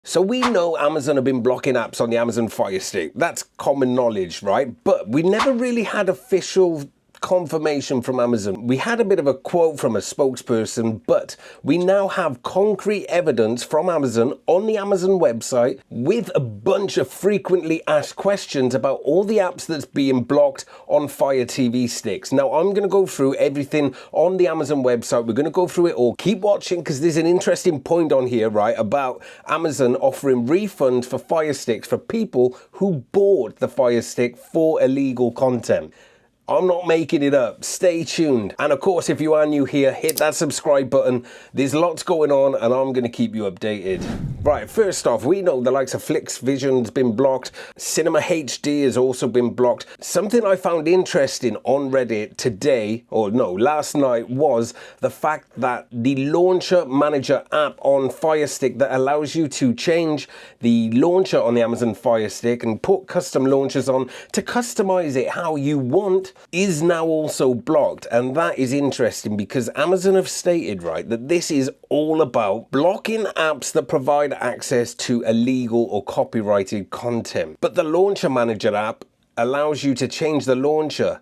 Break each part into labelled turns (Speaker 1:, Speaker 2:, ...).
Speaker 1: So we know Amazon have been blocking apps on the Amazon Fire Stick. That's common knowledge, right? But we never really had official confirmation from Amazon. We had a bit of a quote from a spokesperson, but we now have concrete evidence from Amazon on the Amazon website with a bunch of frequently asked questions about all the apps that's being blocked on Fire TV sticks. Now I'm going to go through everything on the Amazon website. We're going to go through it all. Keep watching because there's an interesting point on here, right, about Amazon offering refunds for Fire Sticks for people who bought the Fire Stick for illegal content. I'm not making it up. Stay tuned. And of course, if you are new here, hit that subscribe button. There's lots going on and I'm going to keep you updated. Right, first off, we know the likes of FlixVision's been blocked. Cinema HD has also been blocked. Something I found interesting on Reddit today, or no, last night, was the fact that the Launcher Manager app on Fire Stick that allows you to change the launcher on the Amazon Fire Stick and put custom launchers on to customize it how you want is now also blocked. And that is interesting because Amazon have stated, right, that this is all about blocking apps that provide access to illegal or copyrighted content. But the Launcher Manager app allows you to change the launcher.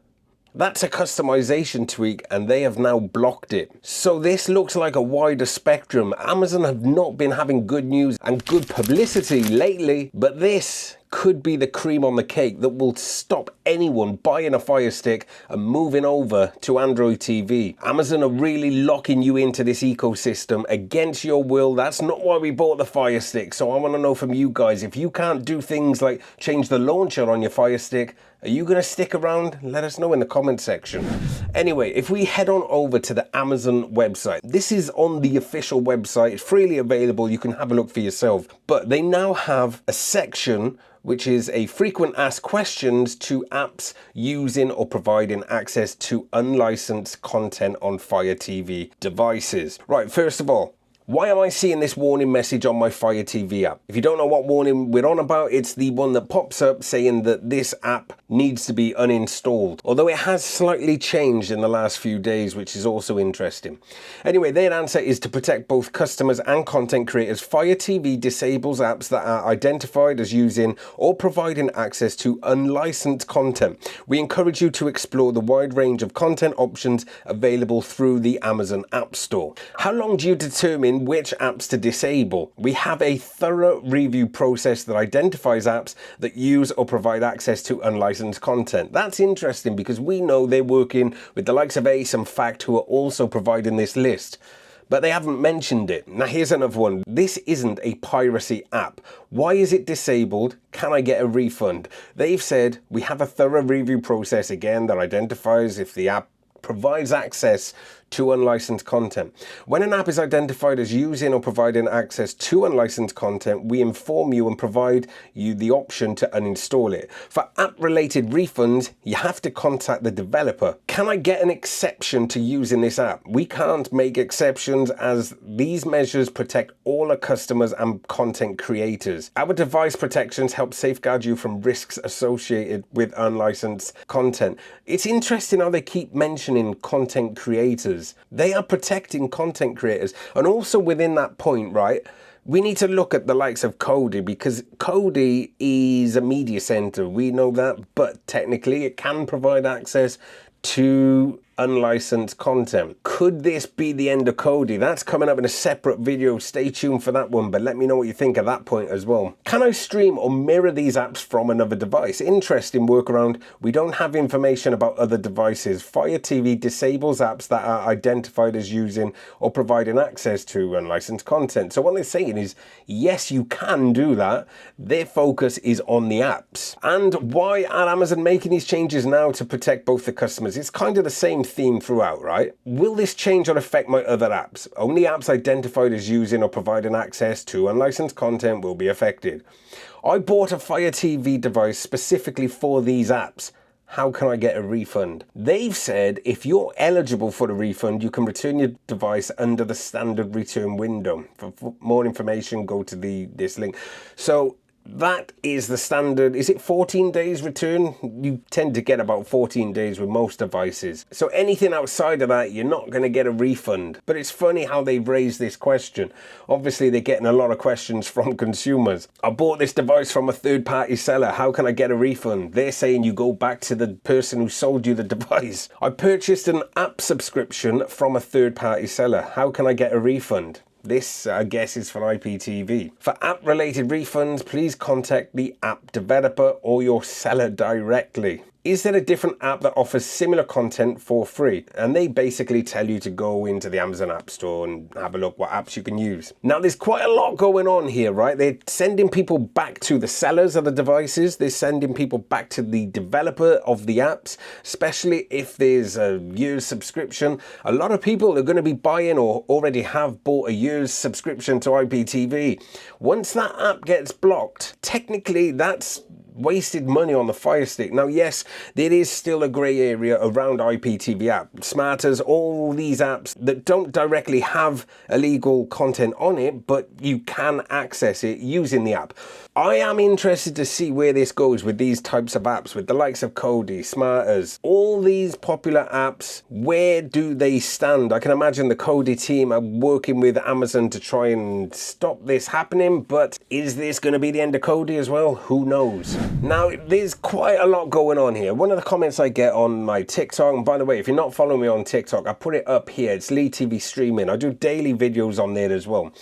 Speaker 1: That's a customization tweak and they have now blocked it. So this looks like a wider spectrum. Amazon have not been having good news and good publicity lately, but this could be the cream on the cake that will stop anyone buying a Fire Stick and moving over to Android TV. Amazon are really locking you into this ecosystem against your will. That's not why we bought the Fire Stick. So I want to know from you guys, if you can't do things like change the launcher on your Fire Stick, are you going to stick around? Let us know in the comment section. Anyway, if we head on over to the Amazon website, this is on the official website. It's freely available. You can have a look for yourself. But they now have a section which is a frequent asked questions to apps using or providing access to unlicensed content on Fire TV devices. Right, first of all, why am I seeing this warning message on my Fire TV app? If you don't know what warning we're on about, it's the one that pops up saying that this app needs to be uninstalled. Although it has slightly changed in the last few days, which is also interesting. Anyway, their answer is to protect both customers and content creators. Fire TV disables apps that are identified as using or providing access to unlicensed content. We encourage you to explore the wide range of content options available through the Amazon App Store. How long do you determine which apps to disable? We have a thorough review process that identifies apps that use or provide access to unlicensed content. That's interesting because we know they're working with the likes of Ace and Fact, who are also providing this list, but they haven't mentioned it. Now here's another one. This isn't a piracy app. Why is it disabled? Can I get a refund? They've said we have a thorough review process again that identifies if the app provides access to unlicensed content. When an app is identified as using or providing access to unlicensed content, we inform you and provide you the option to uninstall it. For app-related refunds, you have to contact the developer. Can I get an exception to using this app? We can't make exceptions as these measures protect all our customers and content creators. Our device protections help safeguard you from risks associated with unlicensed content. It's interesting how they keep mentioning content creators. They are protecting content creators. And also within that point, right, we need to look at the likes of Kodi, because Kodi is a media center. We know that, but technically it can provide access to unlicensed content. Could this be the end of Kodi? That's coming up in a separate video. Stay tuned for that one, but let me know what you think at that point as well. Can I stream or mirror these apps from another device? Interesting workaround. We don't have information about other devices. Fire TV disables apps that are identified as using or providing access to unlicensed content. So what they're saying is, yes, you can do that. Their focus is on the apps. And why are Amazon making these changes now to protect both the customers? It's kind of the same theme throughout, right? Will this change or affect my other apps? Only apps identified as using or providing access to unlicensed content will be affected. I bought a Fire TV device specifically for these apps. How can I get a refund? They've said if you're eligible for the refund, you can return your device under the standard return window. For more information, go to this link. So That is the standard. Is it 14 days return? You tend to get about 14 days with most devices. So anything outside of that, you're not going to get a refund. But it's funny how they've raised this question. Obviously, they're getting a lot of questions from consumers. I bought this device from a third-party seller. How can I get a refund? They're saying you go back to the person who sold you the device. I purchased an app subscription from a third-party seller. How can I get a refund? This, I guess, is for IPTV. For app-related refunds, please contact the app developer or your seller directly. Is there a different app that offers similar content for free? And they basically tell you to go into the Amazon App Store and have a look what apps you can use. Now, there's quite a lot going on here, right? They're sending people back to the sellers of the devices. They're sending people back to the developer of the apps, especially if there's a year's subscription. A lot of people are going to be buying or already have bought a year's subscription to IPTV. Once that app gets blocked, technically that's wasted money on the Firestick. Now, yes, there is still a grey area around IPTV app. Smarters, all these apps that don't directly have illegal content on it, but you can access it using the app. I am interested to see where this goes with these types of apps, with the likes of Kodi, Smarters, all these popular apps. Where do they stand? I can imagine the Kodi team are working with Amazon to try and stop this happening, but is this going to be the end of Kodi as well? Who knows? Now, there's quite a lot going on here. One of the comments I get on my TikTok, and by the way, if you're not following me on TikTok, I put it up here. It's Lee TV Streaming. I do daily videos on there as well.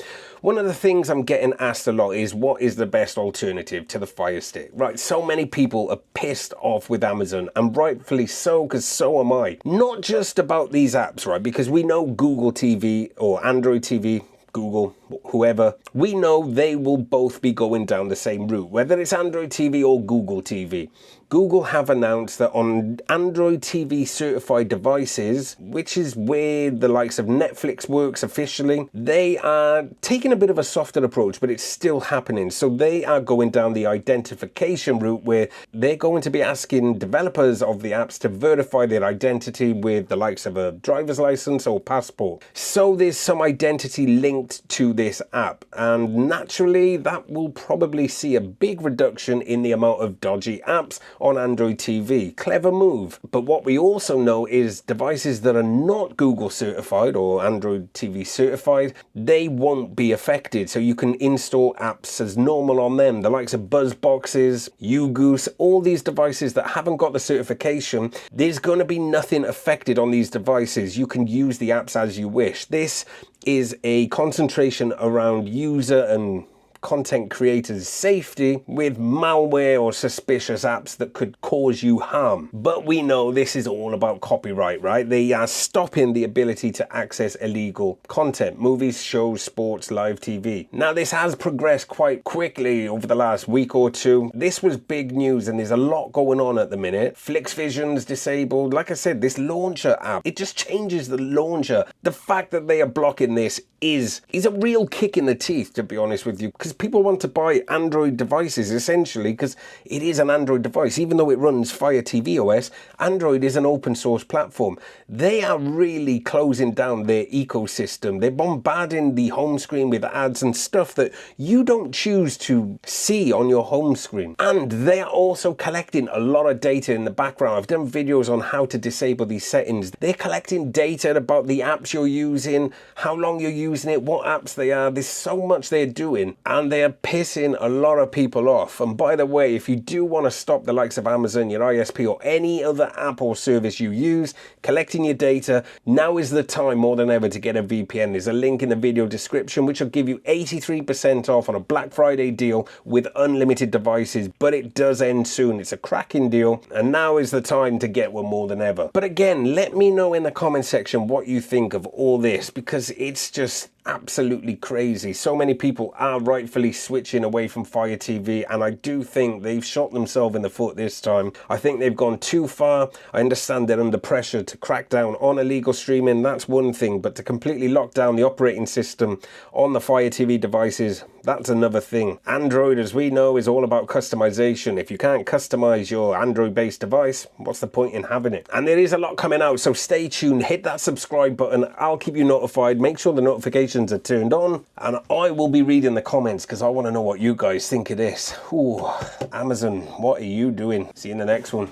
Speaker 1: One of the things I'm getting asked a lot is, what is the best alternative to the Firestick? Right, so many people are pissed off with Amazon, and rightfully so, because so am I. Not just about these apps, right, because we know Google TV or Android TV, Google, whoever, we know they will both be going down the same route, whether it's Android TV or Google TV. Google have announced that on Android TV certified devices, which is where the likes of Netflix works officially, they are taking a bit of a softer approach, but it's still happening. So they are going down the identification route, where they're going to be asking developers of the apps to verify their identity with the likes of a driver's license or passport. So there's some identity linked to this app, and naturally that will probably see a big reduction in the amount of dodgy apps on Android TV. Clever move. But what we also know is devices that are not Google certified or Android TV certified, they won't be affected. So you can install apps as normal on them. The likes of Buzz Boxes, YouGoose, all these devices that haven't got the certification, there's going to be nothing affected on these devices. You can use the apps as you wish. This is a concentration around user and content creators' safety with malware or suspicious apps that could cause you harm. But we know this is all about copyright, right? They are stopping the ability to access illegal content, movies, shows, sports, live TV. Now, this has progressed quite quickly over the last week or two. This was big news, and there's a lot going on at the minute. FlixVision's disabled. Like I said, this launcher app, it just changes the launcher. The fact that they are blocking this is a real kick in the teeth, to be honest with you, because people want to buy Android devices essentially because it is an Android device. Even though it runs Fire TV OS, Android is an open source platform. They are really closing down their ecosystem. They're bombarding the home screen with ads and stuff that you don't choose to see on your home screen. And they are also collecting a lot of data in the background. I've done videos on how to disable these settings. They're collecting data about the apps you're using, how long you're using it, what apps they are. There's so much they're doing, and they are pissing a lot of people off. And by the way, if you do want to stop the likes of Amazon, your ISP, or any other app or service you use collecting your data, now is the time more than ever to get a VPN. There's a link in the video description which will give you 83% off on a Black Friday deal with unlimited devices, but it does end soon. It's a cracking deal, and now is the time to get one more than ever. But again, let me know in the comment section what you think of all this, because it's just absolutely crazy. So many people are rightfully switching away from Fire TV, and I do think they've shot themselves in the foot this time. I think they've gone too far. I understand they're under pressure to crack down on illegal streaming, that's one thing, but to completely lock down the operating system on the Fire TV devices, That's another thing. Android, as we know, is all about customization. If you can't customize your Android-based device, what's the point in having it? And there is a lot coming out, so stay tuned. Hit that subscribe button. I'll keep you notified. Make sure the notifications are turned on, and I will be reading the comments because I want to know what you guys think of this. Ooh, Amazon, what are you doing? See you in the next one.